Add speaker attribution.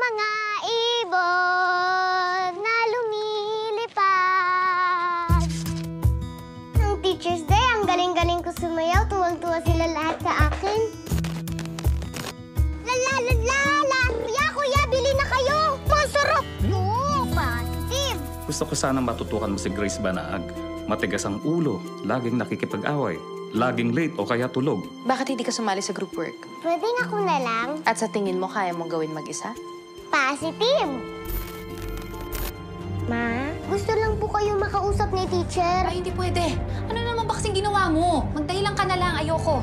Speaker 1: mga ibon na lumilipad. Ang Teacher's Day, ang galing-galing ko sumayaw. Tuwang-tuwa sila lahat sa akin. La! Kuya, bili na kayo! Masarap! Oo, positive!
Speaker 2: Gusto ko sana matutukan mo si Grace Banaag. Matigas ang ulo, laging nakikipag-away, laging late o kaya tulog.
Speaker 3: Bakit hindi ka sumali sa group work?
Speaker 1: Pwedeng ako na lang.
Speaker 3: At sa tingin mo, kaya mong gawin mag-isa?
Speaker 1: Positive! Ma, gusto lang po kayo makausap ni teacher.
Speaker 4: Ay, hindi pwede. Ano naman ba kasing ginawa mo? Magdahilan ka na lang, ayoko.